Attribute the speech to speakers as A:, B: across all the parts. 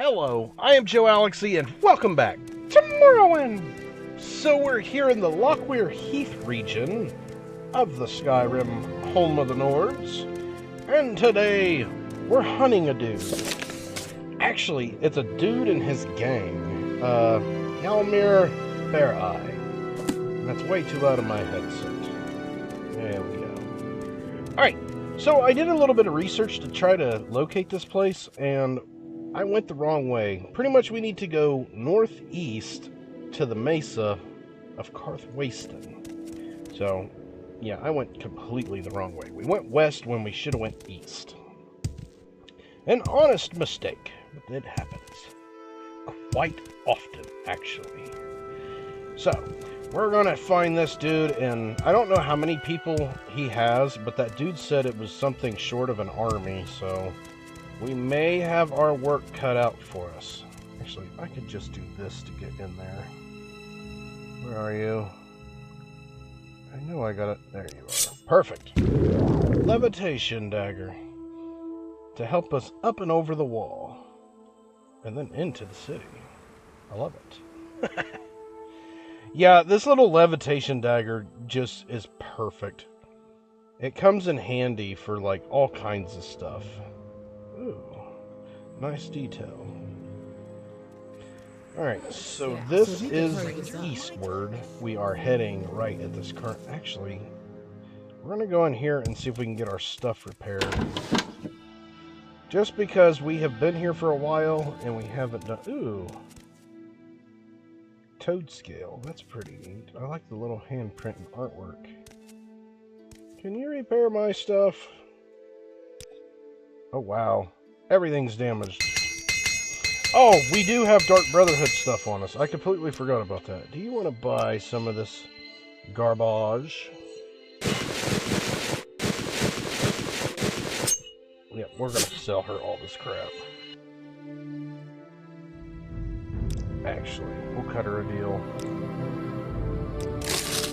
A: Hello, I am Joalixy, and welcome back to Morrowind! So we're here in the Lockweir Heath region of the Skyrim, home of the Nords, and today we're hunting a dude. Actually, it's a dude and his gang. Yalmir Fair-Eye. That's way too loud in my headset. There we go. Alright, so I did a little bit of research to try to locate this place, and I went the wrong way. Pretty much we need to go northeast to the mesa of Karthwasten. So, yeah, I went completely the wrong way. We went west when we should have went east. An honest mistake, but it happens. Quite often, actually. So, we're gonna find this dude, and I don't know how many people he has, but that dude said it was something short of an army, so we may have our work cut out for us. Actually, I could just do this to get in there. Where are you? I know I got it. There you are. Perfect. Levitation dagger. To help us up and over the wall. And then into the city. I love it. Yeah, this little levitation dagger just is perfect. It comes in handy for like all kinds of stuff. Ooh, nice detail. Alright, so this is eastward. We are heading right at this current... Actually, we're going to go in here and see if we can get our stuff repaired. Just because we have been here for a while and we haven't done... Ooh. Toad scale. That's pretty neat. I like the little handprint and artwork. Can you repair my stuff? Oh, wow. Everything's damaged. Oh, we do have Dark Brotherhood stuff on us. I completely forgot about that. Do you want to buy some of this garbage? Yeah, we're going to sell her all this crap. Actually, we'll cut her a deal.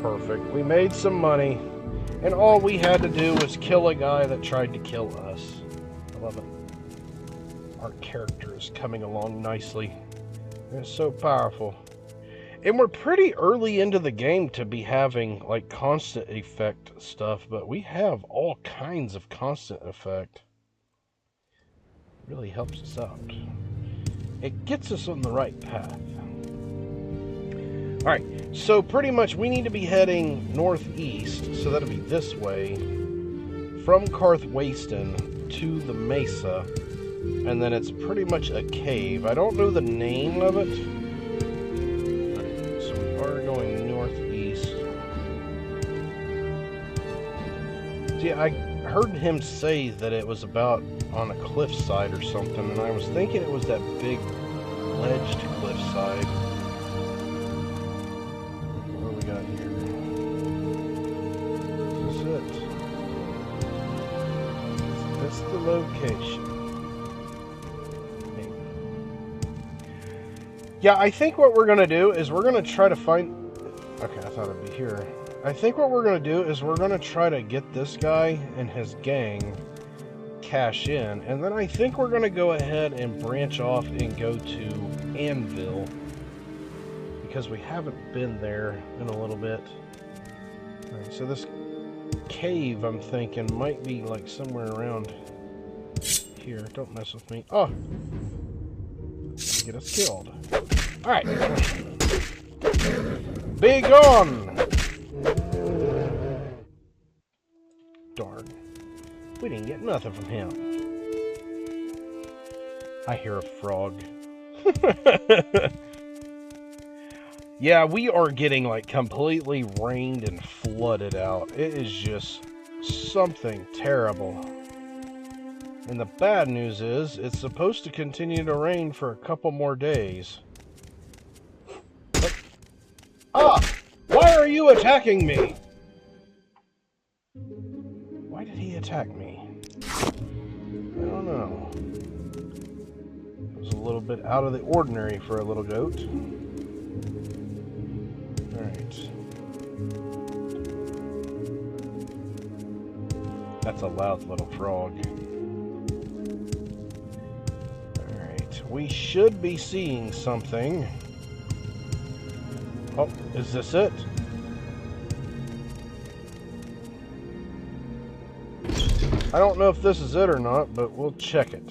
A: Perfect. We made some money. And all we had to do was kill a guy that tried to kill us. I love it. Our character is coming along nicely. It's so powerful. And we're pretty early into the game to be having like constant effect stuff, but we have all kinds of constant effect. It really helps us out. It gets us on the right path. Alright, so pretty much we need to be heading northeast, so that'll be this way, from Karthwasten to the mesa, and then it's pretty much a cave. I don't know the name of it. Right, so we are going northeast. See, I heard him say that it was about on a cliffside or something, and I was thinking it was that big ledged cliffside. What do we got here? Is this the location? Maybe. Yeah, I think what we're gonna do is we're gonna try to find... Okay, I thought it'd be here. I think what we're gonna do is we're gonna try to get this guy and his gang cash in, and then I think we're gonna go ahead and branch off and go to Anvil, because we haven't been there in a little bit. Alright, so this cave, I'm thinking, might be like somewhere around here. Don't mess with me. Oh! Get us killed. Alright. Be gone! Darn. We didn't get nothing from him. I hear a frog. Yeah, we are getting like completely rained and flooded out. It is just something terrible. And the bad news is, it's supposed to continue to rain for a couple more days. But, why are you attacking me? Why did he attack me? I don't know. It was a little bit out of the ordinary for a little goat. Alright. That's a loud little frog. Alright. we should be seeing something. Oh, is this it? I don't know if this is it or not, but we'll check it.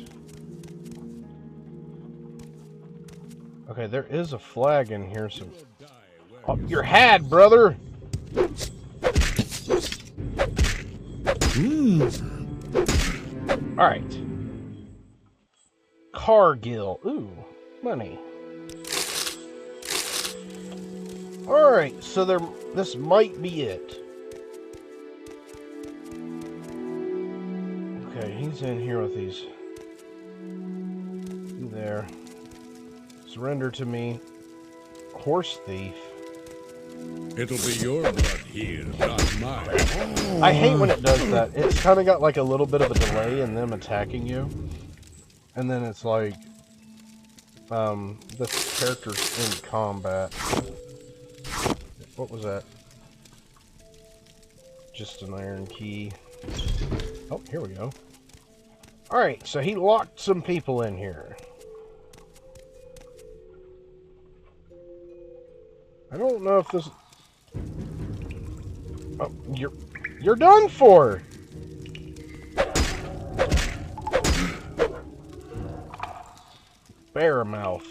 A: Okay, there is a flag in here, so... Oh, your hat, brother! Alright. Cargill. Ooh, money. Alright, so this might be it. Okay, he's in here with these. You there. Surrender to me. Horse thief.
B: It'll be your blood here, not mine.
A: I hate when it does that. It's kind of got like a little bit of a delay in them attacking you. And then it's like, this character's in combat. What was that? Just an iron key. Oh, here we go. Alright, so he locked some people in here. I don't know if this... Oh, you're done for! Bearmouth.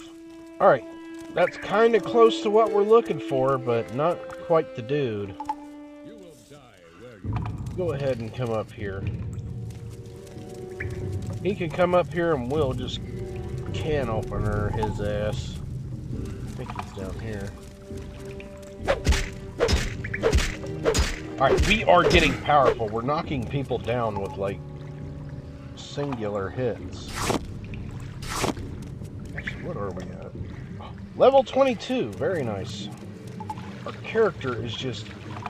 A: Alright, that's kind of close to what we're looking for, but not quite the dude.
B: You will die where you...
A: Go ahead and come up here. He can come up here and we'll just can opener his ass. I think he's down here. Alright, we are getting powerful. We're knocking people down with, like, singular hits. Actually, what are we at? Oh, level 22. Very nice. Our character is just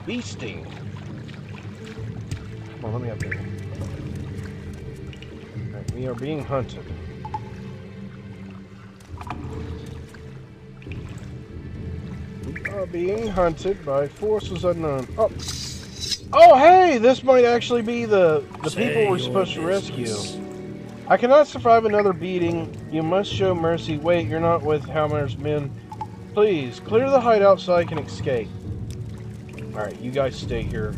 A: beasting. Come on, let me up there. Alright, we are being hunted. We are being hunted by forces unknown. Oh! Oh, hey! This might actually be the people we're supposed to rescue. I cannot survive another beating. You must show mercy. Wait, you're not with Halmer's men. Please, clear the hideout so I can escape. Alright, you guys stay here.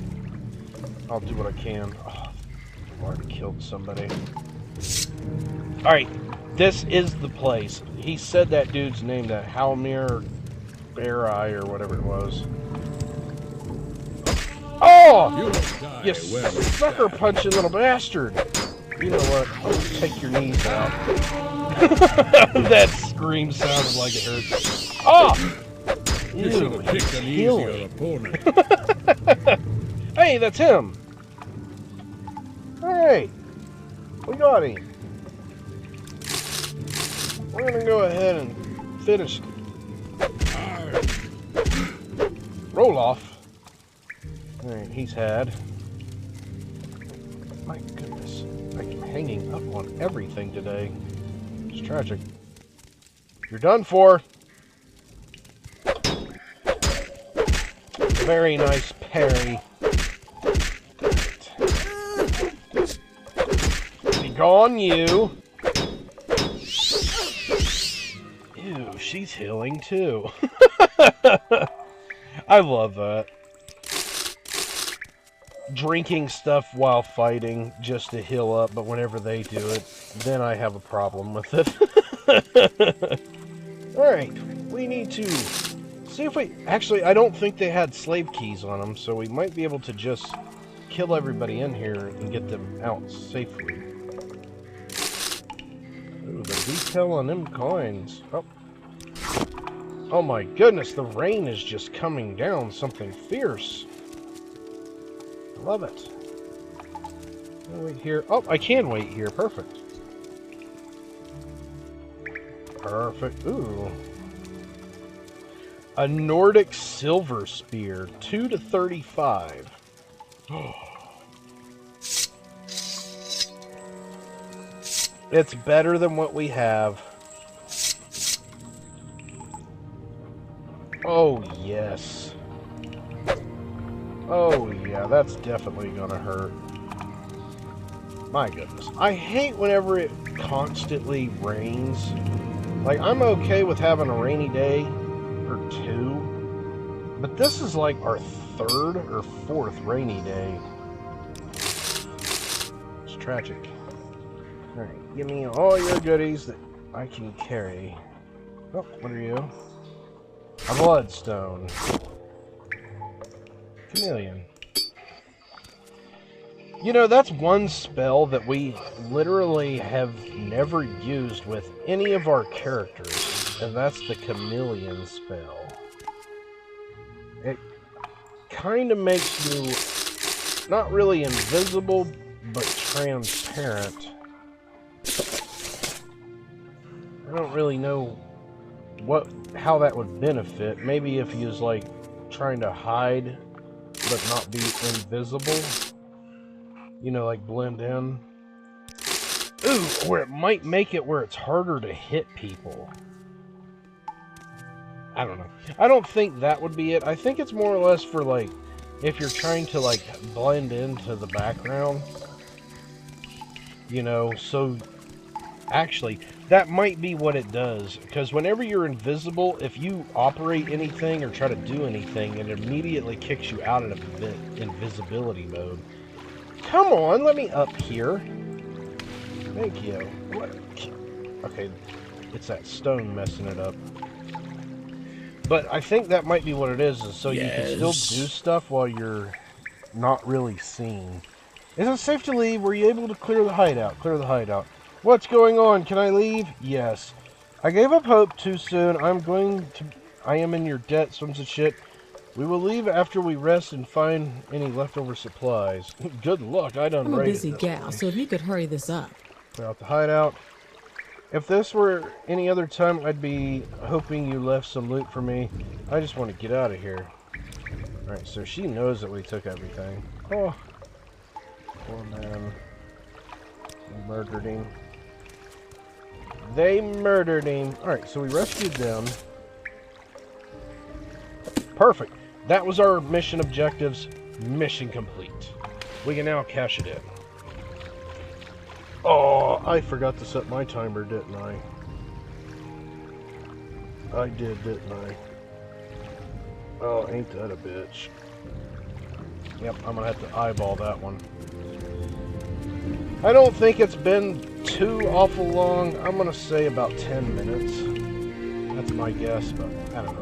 A: I'll do what I can. Oh, I've already killed somebody. Alright, this is the place. He said that dude's name, that Halmer Bear Eye or whatever it was. Oh! You sucker punching little bastard! You know what? I'll just take your knees out. That scream sounded like it hurt. Oh!
B: You should have picked an easier opponent.
A: Hey, that's him! Alright. We got him. We're gonna go ahead and finish. Roll off. Alright, he's had. My goodness. I'm hanging up on everything today. It's tragic. You're done for. Very nice parry. Be gone, you. Ew, she's healing too. I love that. Drinking stuff while fighting just to heal up, but whenever they do it, then I have a problem with it. Alright, we need to see if we... Actually, I don't think they had slave keys on them, so we might be able to just kill everybody in here and get them out safely. Ooh, the detail on them coins. Oh. Oh my goodness, the rain is just coming down something fierce. Love it. I'll wait here. Oh, I can wait here. Perfect. Perfect. Ooh. A Nordic Silver Spear. 2 to 35. It's better than what we have. Oh, yes. Oh, yeah, that's definitely gonna hurt. My goodness. I hate whenever it constantly rains. Like, I'm okay with having a rainy day or two, but this is like our third or fourth rainy day. It's tragic. Alright, give me all your goodies that I can carry. Oh, what are you? A bloodstone. Chameleon. You know, that's one spell that we literally have never used with any of our characters, and that's the chameleon spell. It kind of makes you not really invisible, but transparent. I don't really know how that would benefit. Maybe if he was like trying to hide but not be invisible. You know, like blend in. Ooh, or it might make it where it's harder to hit people. I don't know. I don't think that would be it. I think it's more or less for like if you're trying to like blend into the background. You know, so actually that might be what it does, because whenever you're invisible, if you operate anything or try to do anything, it immediately kicks you out of invisibility mode. Come on, let me up here. Thank you. What? Okay, it's that stone messing it up. But I think that might be what it is so you can still do stuff while you're not really seen. Is it safe to leave? Were you able to clear the hideout? Clear the hideout. What's going on? Can I leave? Yes. I gave up hope too soon. I am in your debt, swims of shit. We will leave after we rest and find any leftover supplies. Good luck. I'm
C: a busy gal, so if you could hurry this up.
A: Clear out the hideout. If this were any other time, I'd be hoping you left some loot for me. I just want to get out of here. Alright, so she knows that we took everything. Oh. Poor man. They murdered him. They murdered him. Alright, so we rescued them. Perfect. That was our mission objectives. Mission complete. We can now cash it in. Oh, I forgot to set my timer, didn't I? I did, didn't I? Oh, ain't that a bitch. Yep, I'm gonna have to eyeball that one. I don't think it's been too awful long. I'm gonna say about 10 minutes. That's my guess, but I don't know.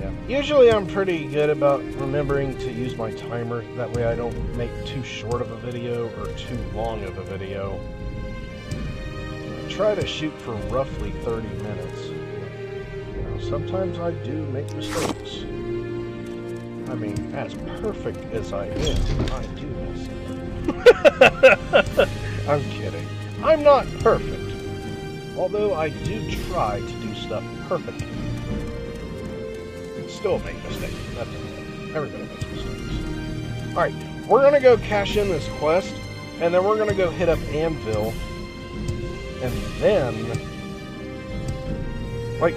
A: Yeah. Usually I'm pretty good about remembering to use my timer. That way I don't make too short of a video or too long of a video. I try to shoot for roughly 30 minutes. You know, sometimes I do make mistakes. I mean, as perfect as I am, I do mess up. I'm kidding. I'm not perfect. Although I do try to do stuff perfectly. Still make mistakes. That's okay. Everybody makes mistakes. Alright, we're going to go cash in this quest, and then we're going to go hit up Anvil, and then, like,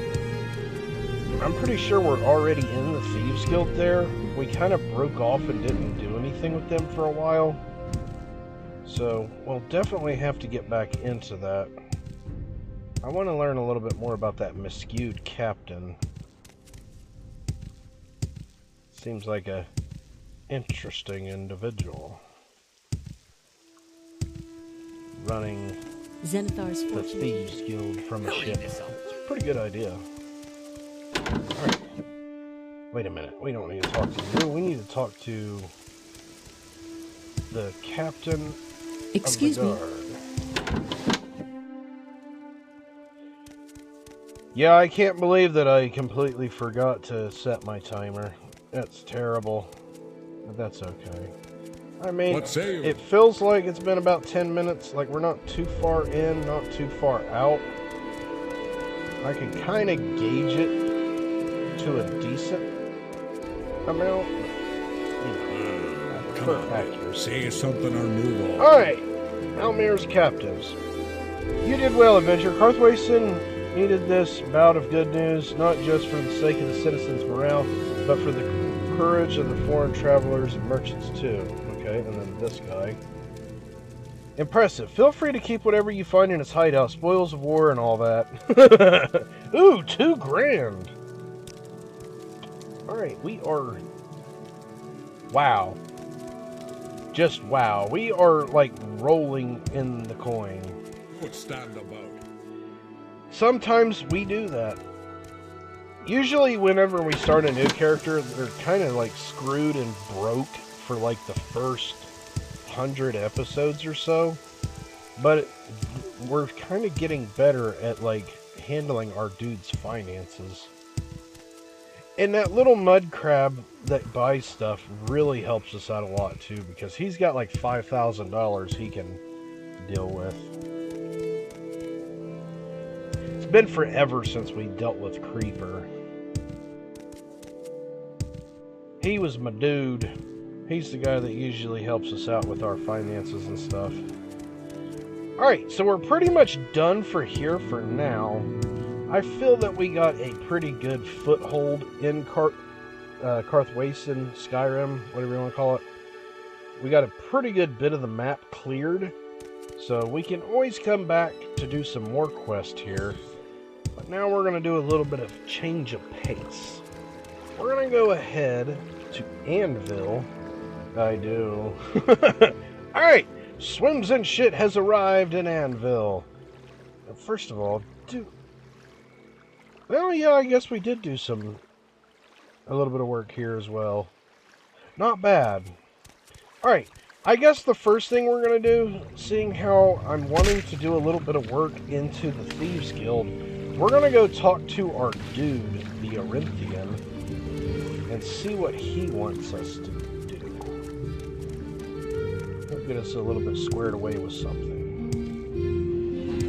A: I'm pretty sure we're already in the Thieves Guild there. We kind of broke off and didn't do anything with them for a while. So, we'll definitely have to get back into that. I want to learn a little bit more about that miscued captain. Seems like a interesting individual. Running the Thieves Guild from a ship. It's a pretty good idea. Alright. Wait a minute. We don't need to talk to you. We need to talk to the captain of the guard. Yeah, I can't believe that I completely forgot to set my timer. That's terrible, but that's okay. I mean, it feels like it's been about 10 minutes, like we're not too far in, not too far out. I can kind of gauge it to a decent amount. You know, I prefer accuracy.
B: Say something or move on.
A: Alright, Almir's captives. You did well, Avenger. Carthwason needed this bout of good news, not just for the sake of the citizens' morale, but for the courage of the foreign travelers and merchants too. Okay, and then this guy. Impressive. Feel free to keep whatever you find in its hideout, spoils of war and all that. Ooh, 2 grand. Alright, we are... Wow. Just wow. We are, like, rolling in the coin.
B: Would stand about.
A: Sometimes we do that. Usually whenever we start a new character, they're kind of, like, screwed and broke for, like, the first 100 episodes or so. But we're kind of getting better at, like, handling our dude's finances. And that little mud crab that buys stuff really helps us out a lot, too, because he's got, like, $5,000 he can deal with. It's been forever since we dealt with Creeper. He was my dude. He's the guy that usually helps us out with our finances and stuff. Alright, so we're pretty much done for here for now. I feel that we got a pretty good foothold in Karthwasten, Skyrim, whatever you want to call it. We got a pretty good bit of the map cleared, so we can always come back to do some more quests here. But now we're going to do a little bit of change of pace. We're going to go ahead to Anvil. I do. Alright, Swims and Shit has arrived in Anvil. First of all, well, yeah, I guess we did do a little bit of work here as well. Not bad. Alright, I guess the first thing we're going to do, seeing how I'm wanting to do a little bit of work into the Thieves Guild, we're going to go talk to our dude, the Argonian, and see what he wants us to do. He'll get us a little bit squared away with something.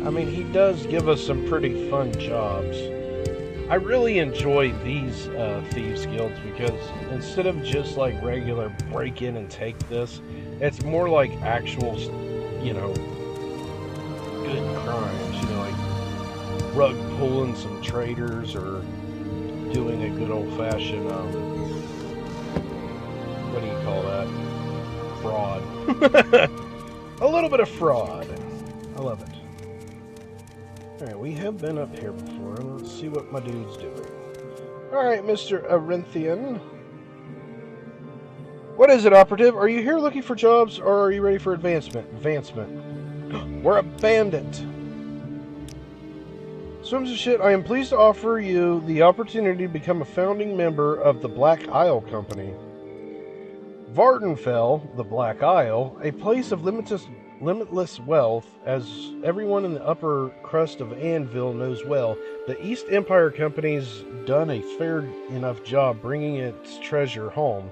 A: I mean, he does give us some pretty fun jobs. I really enjoy these Thieves Guilds because instead of just like regular break in and take this, it's more like actual, you know, good crimes, you know, like rug pulling some traders or doing a good old-fashioned, what do you call that? Fraud. A little bit of fraud. I love it. Alright, we have been up here before. Let's see what my dude's doing. Alright, Mr. Argonian. What is it, operative? Are you here looking for jobs, or are you ready for advancement? We're a bandit. Swims and Shit, I am pleased to offer you the opportunity to become a founding member of the Black Isle Company. Vardenfell, the Black Isle, a place of limitless wealth, as everyone in the upper crust of Anvil knows well. The East Empire Company's done a fair enough job bringing its treasure home,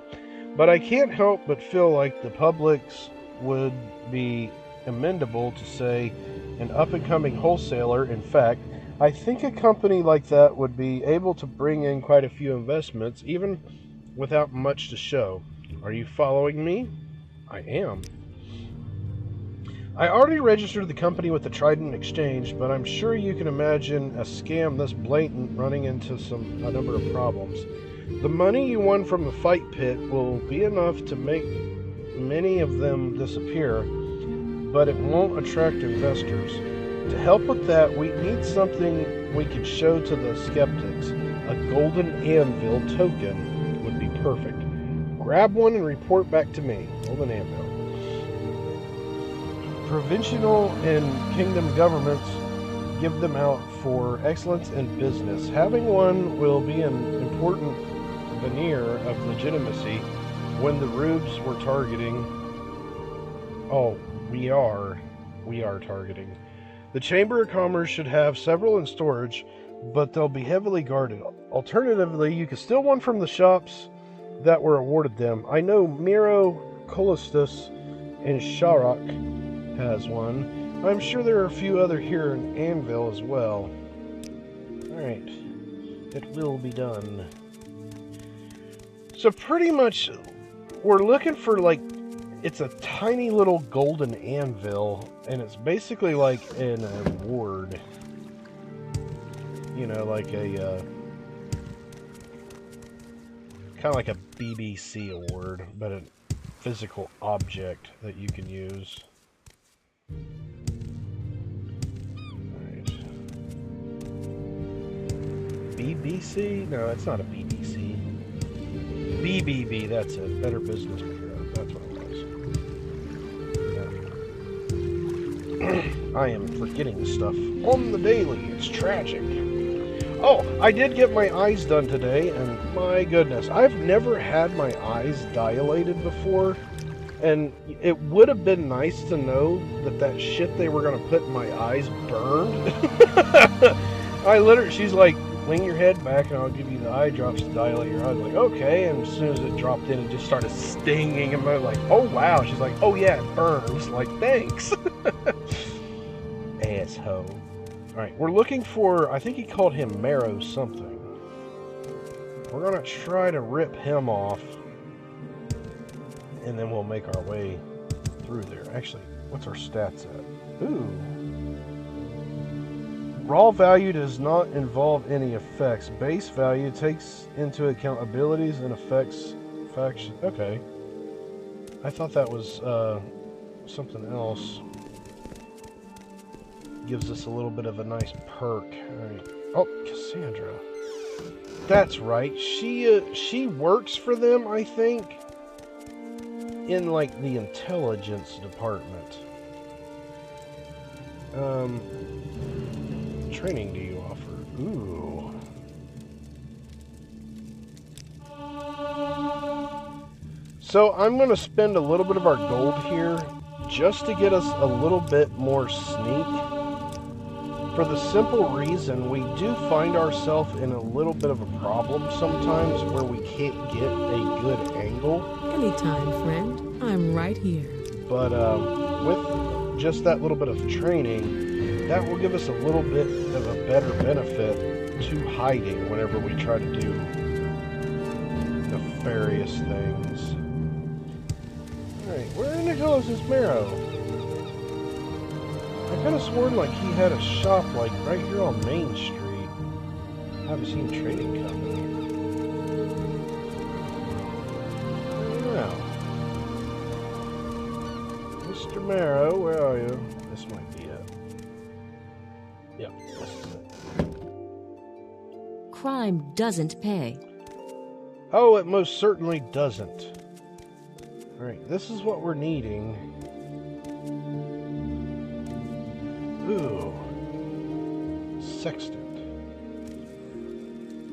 A: but I can't help but feel like the publics would be amenable to, say, an up-and-coming wholesaler. In fact, I think a company like that would be able to bring in quite a few investments, even without much to show. Are you following me? I am. I already registered the company with the Trident Exchange, but I'm sure you can imagine a scam this blatant running into a number of problems. The money you won from the fight pit will be enough to make many of them disappear, but it won't attract investors. To help with that, we need something we could show to the skeptics. A golden anvil token would be perfect. Grab one and report back to me. Golden anvil. Provincial and kingdom governments give them out for excellence in business. Having one will be an important veneer of legitimacy when the rubes we're targeting. Oh, we are targeting. The Chamber of Commerce should have several in storage, but they'll be heavily guarded. Alternatively, you can steal one from the shops that were awarded them. I know Miro, Colistus, and Sharok has one. I'm sure there are a few other here in Anvil as well. Alright. It will be done. So pretty much, we're looking for, like, it's a tiny little golden anvil, and it's basically like an award. You know, like a, kind of like a BBC award, but a physical object that you can use. BBC? No, it's not a BBC. BBB, that's it. Better Business Bureau. That's what it was. Yeah. I am forgetting stuff on the daily. It's tragic. Oh, I did get my eyes done today, and my goodness, I've never had my eyes dilated before, and it would have been nice to know that that shit they were going to put in my eyes burned. She's like, lean your head back and I'll give you the eye drops to dilate your eyes. I'm like, okay, and as soon as it dropped in, it just started stinging, and I'm like, oh wow. She's like, oh yeah, it burns. Like, thanks. Asshole. Alright, we're looking for, I think he called him Marrow something. We're going to try to rip him off, and then we'll make our way through there. Actually, what's our stats at? Ooh. Raw value does not involve any effects. Base value takes into account abilities and effects. Faction. Okay. I thought that was something else. Gives us a little bit of a nice perk. Right. Oh, Cassandra. That's right. She works for them, I think, in like the intelligence department. Training do you offer? Ooh. So I'm going to spend a little bit of our gold here just to get us a little bit more sneak. For the simple reason we do find ourselves in a little bit of a problem sometimes where we can't get a good angle.
C: Anytime, friend. I'm right here.
A: But with just that little bit of training, that will give us a little bit of a better benefit to hiding whenever we try to do nefarious things. Alright, where in the hell is this Marrow? I could have sworn like he had a shop like right here on Main Street. I haven't seen Trading Company. Well, Mr. Marrow, where are you? This might be it. Yep, this is it.
D: Crime doesn't pay.
A: Oh, it most certainly doesn't. Alright, this is what we're needing. Ooh. Sextant.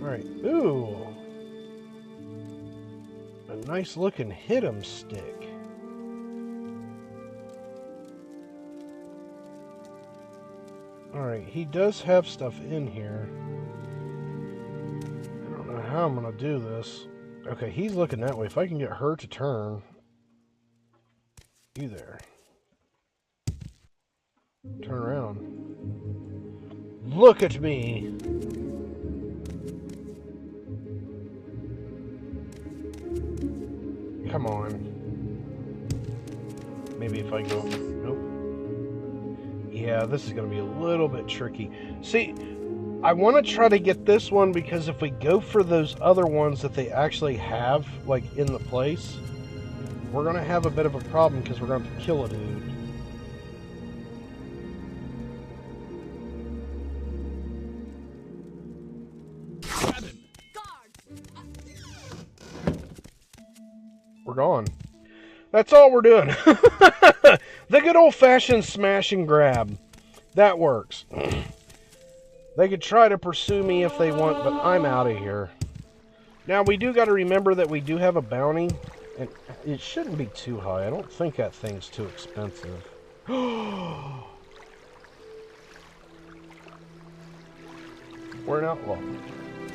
A: Alright, ooh. A nice looking hit 'em stick. Alright, he does have stuff in here. I don't know how I'm gonna do this. Okay, he's looking that way. If I can get her to turn. You there. Turn around. Look at me! Come on. Maybe if I go... Nope. Yeah, this is going to be a little bit tricky. See, I want to try to get this one because if we go for those other ones that they actually have, like, in the place, we're going to have a bit of a problem because we're going to have to kill a dude. We're gone. That's all we're doing. The good old-fashioned smash and grab. That works. They could try to pursue me if they want, but I'm out of here. Now, we do got to remember that we do have a bounty, and it shouldn't be too high. I don't think that thing's too expensive. We're an outlaw.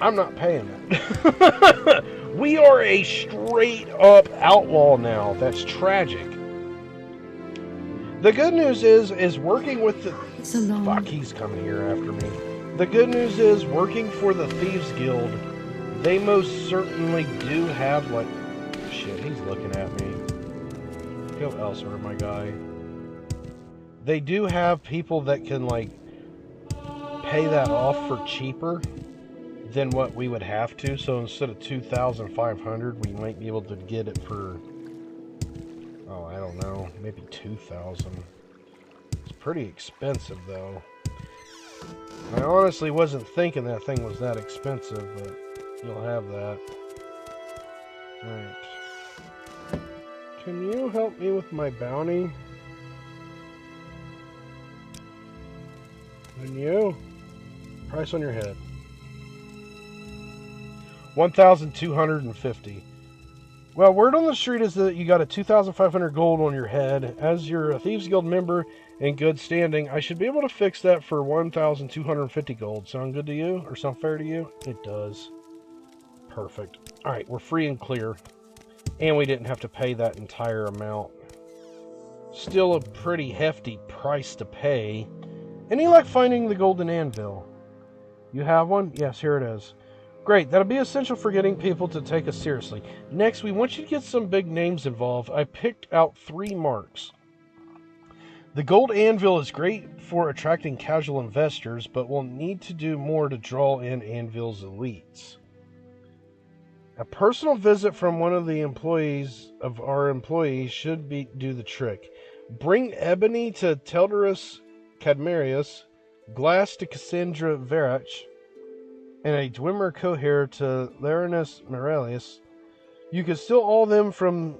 A: I'm not paying it. We are a straight-up outlaw now. That's tragic. The good news is working with the... Fuck, he's coming here after me. The good news is, working for the Thieves Guild, they most certainly do have, like... Shit, he's looking at me. Go elsewhere, my guy. They do have people that can, like, pay that off for cheaper than what we would have to. So instead of 2,500, we might be able to get it for, oh, I don't know, maybe 2,000. It's pretty expensive though. I honestly wasn't thinking that thing was that expensive, but you'll have that. Alright. Can you help me with my bounty? And you? Price on your head. 1,250. Well, word on the street is that you got a 2,500 gold on your head. As you're a Thieves Guild member in good standing, I should be able to fix that for 1,250 gold. Sound good to you? Or sound fair to you? It does. Perfect. Alright, we're free and clear. And we didn't have to pay that entire amount. Still a pretty hefty price to pay. Any luck finding the golden anvil? You have one? Yes, here it is. Great, that'll be essential for getting people to take us seriously. Next, we want you to get some big names involved. I picked out 3 marks. The gold anvil is great for attracting casual investors, but we'll need to do more to draw in Anvil's elites. A personal visit from one of the employees should do the trick. Bring ebony to Telderus Cadmerius, glass to Cassandra Verach, and a Dwemer Cohair to Larinus Morelius. You can steal all them from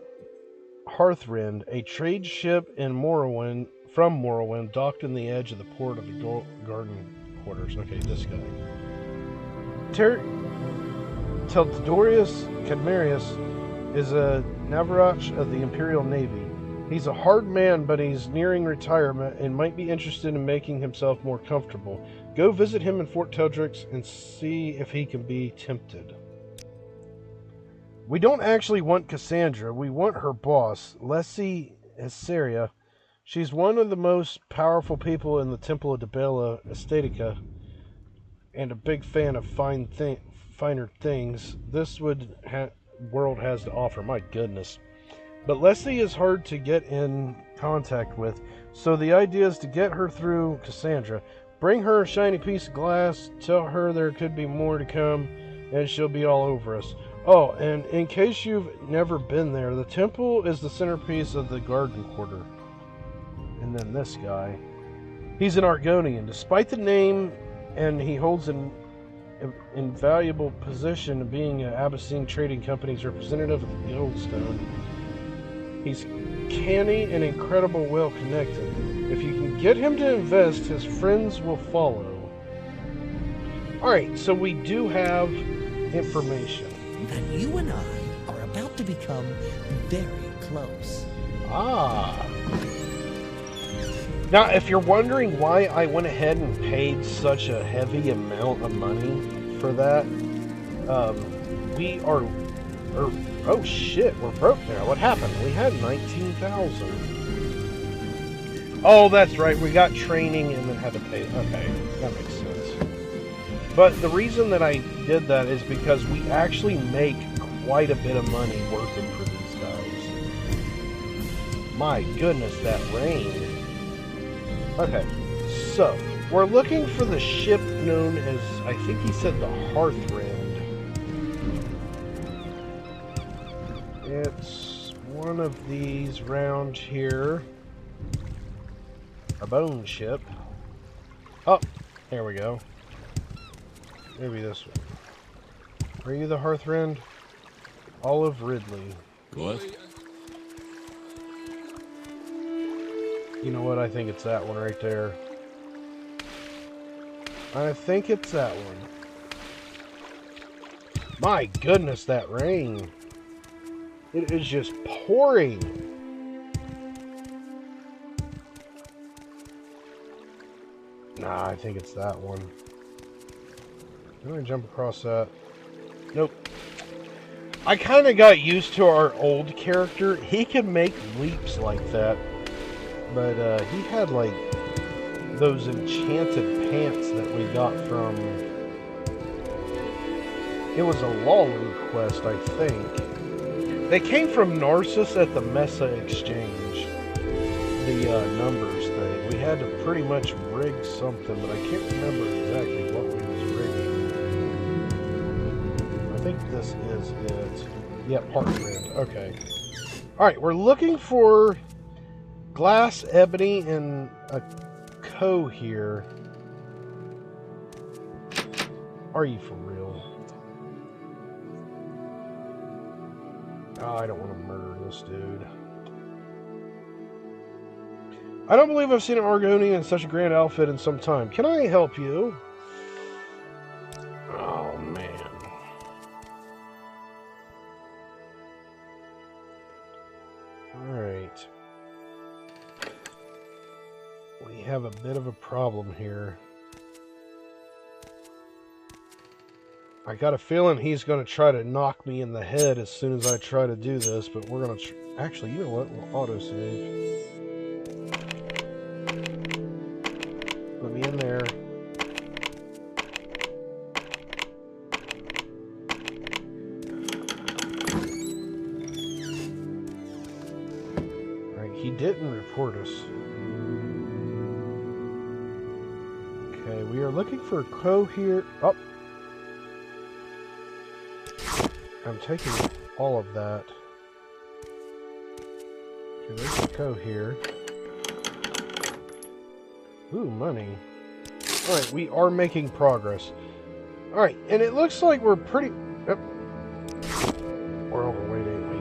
A: Hearthrend, a trade ship in Morrowind, from Morrowind, docked in the edge of the port of the garden quarters. Okay, this guy. Teldorius Cadmerius is a Navarach of the Imperial Navy. He's a hard man, but he's nearing retirement and might be interested in making himself more comfortable. Go visit him in Fort Teldrix and see if he can be tempted. We don't actually want Cassandra. We want her boss, Lessie Assyria. She's one of the most powerful people in the Temple of Debella Estetica and a big fan of finer things this world has to offer. My goodness. But Leslie is hard to get in contact with, so the idea is to get her through Cassandra. Bring her a shiny piece of glass, tell her there could be more to come, and she'll be all over us. Oh, and in case you've never been there, the temple is the centerpiece of the garden quarter. And then this guy. He's an Argonian. Despite the name, and he holds an invaluable position of being an Abyssine Trading Company's representative of the Goldstone. He's canny and incredible well connected. If you can get him to invest, his friends will follow. Alright, so we do have information.
E: And you and I are about to become very close.
A: Ah. Now, if you're wondering why I went ahead and paid such a heavy amount of money for that, we are... oh shit, we're broke now. What happened? We had 19,000. Oh, that's right. We got training and then had to pay. Okay, that makes sense. But the reason that I did that is because we actually make quite a bit of money working for these guys. My goodness, that rain. Okay, so we're looking for the ship known as, I think he said, the Hearthrend. It's one of these round here. A bone ship. Oh, there we go. Maybe this one. Are you the Hearthrend? Olive Ridley.
B: What?
A: You know what? I think it's that one right there. I think it's that one. My goodness, that rain. It is just pouring. Nah, I think it's that one. I'm gonna jump across that. Nope. I kind of got used to our old character. He could make leaps like that. But he had like those enchanted pants that we got from... It was a Lawley quest, I think. They came from Narcissus at the Mesa Exchange. The numbers thing. We had to pretty much rig something, but I can't remember exactly what we was rigging. I think this is it. Yep, Hearthrend. Okay. Alright, we're looking for glass, ebony, and a co here. Are you for real? Oh, I don't want to murder this dude. I don't believe I've seen an Argonian in such a grand outfit in some time. Can I help you? Oh, man. Alright. We have a bit of a problem here. I got a feeling he's going to try to knock me in the head as soon as I try to do this, but we're going to... Actually, you know what? We'll autosave. Put me in there. Alright, he didn't report us. Okay, we are looking for a co here. Oh! I'm taking all of that. Okay, there's a co here. Ooh, money. Alright, we are making progress. Alright, and it looks like we're pretty... Yep. We're overweight, ain't we?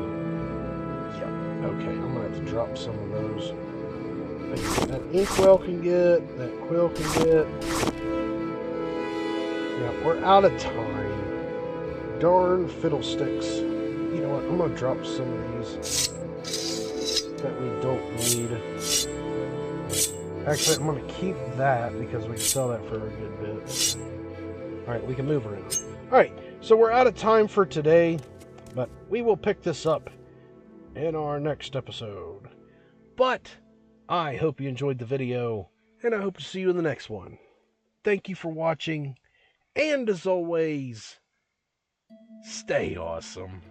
A: Yeah. Okay, I'm going to have to drop some of those. That inkwell can get, that quill can get. Yeah, we're out of time. Darn fiddlesticks. You know what, I'm going to drop some of these that we don't need. Actually, I'm going to keep that because we can sell that for a good bit. Alright, we can move around. Alright, so we're out of time for today, but we will pick this up in our next episode. But I hope you enjoyed the video, and I hope to see you in the next one. Thank you for watching, and as always, stay awesome.